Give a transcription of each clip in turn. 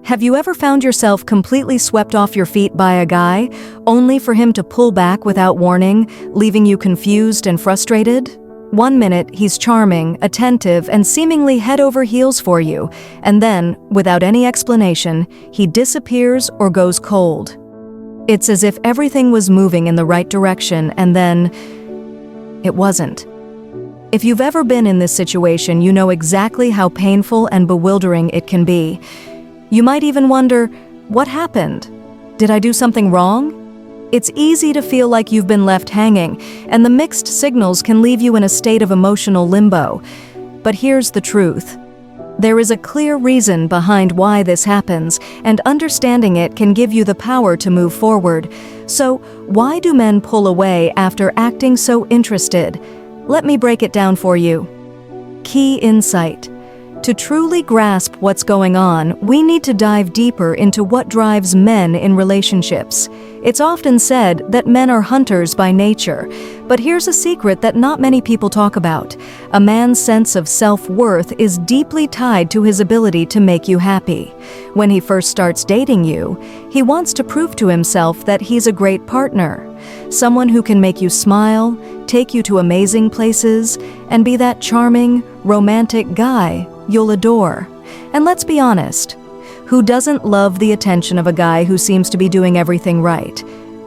Have you ever found yourself completely swept off your feet by a guy, only for him to pull back without warning, leaving you confused and frustrated? One minute, he's charming, attentive, and seemingly head over heels for you, and then, without any explanation, he disappears or goes cold. It's as if everything was moving in the right direction, and then it wasn't. If you've ever been in this situation, you know exactly how painful and bewildering it can be. You might even wonder, what happened? Did I do something wrong? It's easy to feel like you've been left hanging, and the mixed signals can leave you in a state of emotional limbo. But here's the truth. There is a clear reason behind why this happens, and understanding it can give you the power to move forward. So, why do men pull away after acting so interested? Let me break it down for you. Key insight. To truly grasp what's going on, we need to dive deeper into what drives men in relationships. It's often said that men are hunters by nature, but here's a secret that not many people talk about. A man's sense of self-worth is deeply tied to his ability to make you happy. When he first starts dating you, he wants to prove to himself that he's a great partner, someone who can make you smile, take you to amazing places, and be that charming, romantic guy you'll adore. And let's be honest, who doesn't love the attention of a guy who seems to be doing everything right?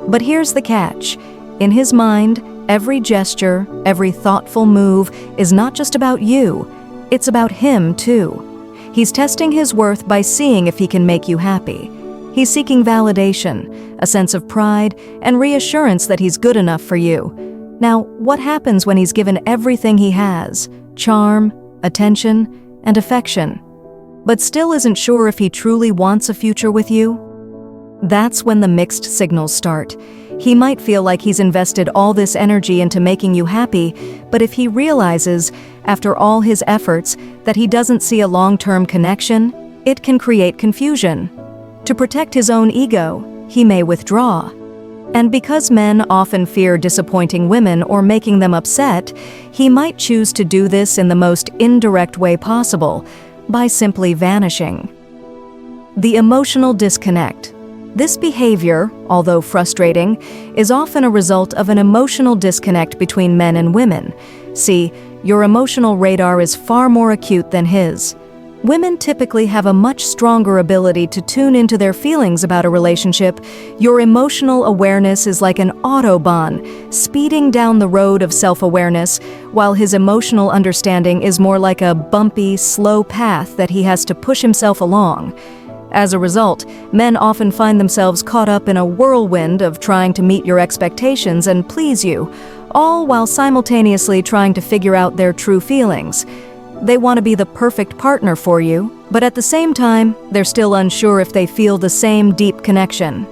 But here's the catch. In his mind, every gesture, every thoughtful move is not just about you, it's about him too. He's testing his worth by seeing if he can make you happy. He's seeking validation, a sense of pride, and reassurance that he's good enough for you. Now, what happens when he's given everything he has? Charm, attention, and affection, but still isn't sure if he truly wants a future with you? That's when the mixed signals start. He might feel like he's invested all this energy into making you happy, but if he realizes, after all his efforts, that he doesn't see a long-term connection, it can create confusion. To protect his own ego, he may withdraw. And because men often fear disappointing women or making them upset, he might choose to do this in the most indirect way possible, by simply vanishing. The emotional disconnect. This behavior, although frustrating, is often a result of an emotional disconnect between men and women. See, your emotional radar is far more acute than his. Women typically have a much stronger ability to tune into their feelings about a relationship. Your emotional awareness is like an autobahn, speeding down the road of self-awareness, while his emotional understanding is more like a bumpy, slow path that he has to push himself along. As a result, men often find themselves caught up in a whirlwind of trying to meet your expectations and please you, all while simultaneously trying to figure out their true feelings. They want to be the perfect partner for you, but at the same time, they're still unsure if they feel the same deep connection.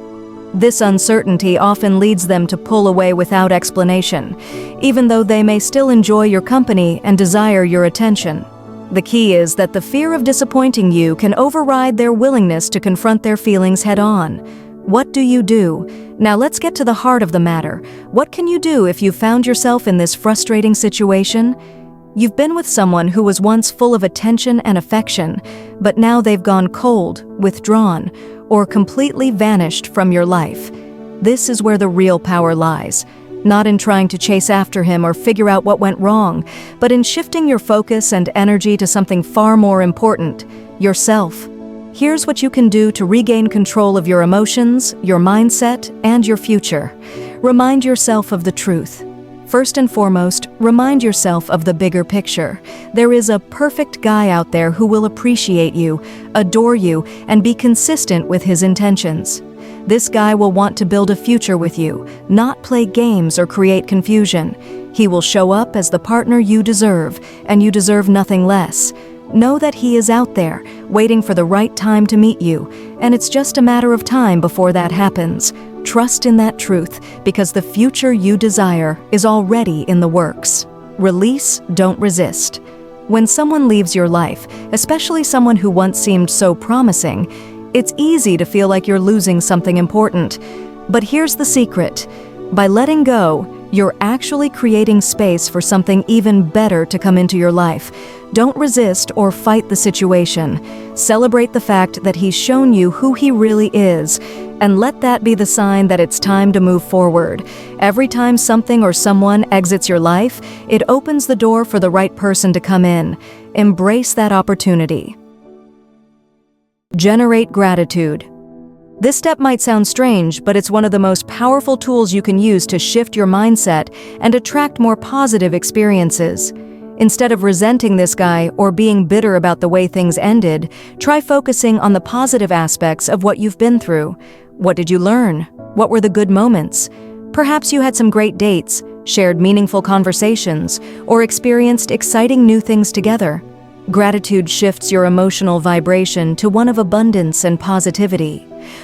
This uncertainty often leads them to pull away without explanation, even though they may still enjoy your company and desire your attention. The key is that the fear of disappointing you can override their willingness to confront their feelings head-on. What do you do? Now let's get to the heart of the matter. What can you do if you've found yourself in this frustrating situation? You've been with someone who was once full of attention and affection, but now they've gone cold, withdrawn, or completely vanished from your life. This is where the real power lies. Not in trying to chase after him or figure out what went wrong, but in shifting your focus and energy to something far more important, yourself. Here's what you can do to regain control of your emotions, your mindset, and your future. Remind yourself of the truth. First and foremost, remind yourself of the bigger picture. There is a perfect guy out there who will appreciate you, adore you, and be consistent with his intentions. This guy will want to build a future with you, not play games or create confusion. He will show up as the partner you deserve, and you deserve nothing less. Know that he is out there, waiting for the right time to meet you, and it's just a matter of time before that happens. Trust in that truth, because the future you desire is already in the works. Release, don't resist. When someone leaves your life, especially someone who once seemed so promising, it's easy to feel like you're losing something important. But here's the secret. By letting go, you're actually creating space for something even better to come into your life. Don't resist or fight the situation. Celebrate the fact that he's shown you who he really is, and let that be the sign that it's time to move forward. Every time something or someone exits your life, it opens the door for the right person to come in. Embrace that opportunity. Generate gratitude. This step might sound strange, but it's one of the most powerful tools you can use to shift your mindset and attract more positive experiences. Instead of resenting this guy or being bitter about the way things ended, try focusing on the positive aspects of what you've been through. What did you learn? What were the good moments? Perhaps you had some great dates, shared meaningful conversations, or experienced exciting new things together. Gratitude shifts your emotional vibration to one of abundance and positivity.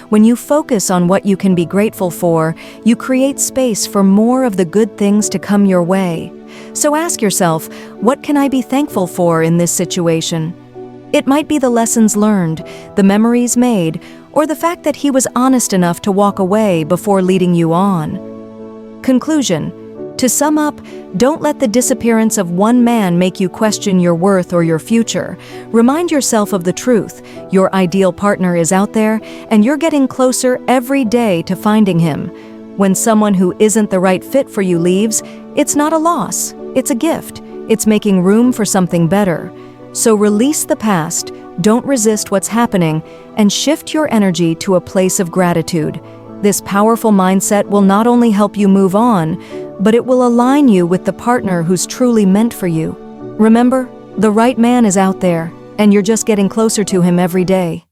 When you focus on what you can be grateful for, you create space for more of the good things to come your way. So ask yourself, what can I be thankful for in this situation? It might be the lessons learned, the memories made, or the fact that he was honest enough to walk away before leading you on. Conclusion. To sum up, don't let the disappearance of one man make you question your worth or your future. Remind yourself of the truth. Your ideal partner is out there, and you're getting closer every day to finding him. When someone who isn't the right fit for you leaves, it's not a loss, it's a gift. It's making room for something better. So release the past, don't resist what's happening, and shift your energy to a place of gratitude. This powerful mindset will not only help you move on, but it will align you with the partner who's truly meant for you. Remember, the right man is out there, and you're just getting closer to him every day.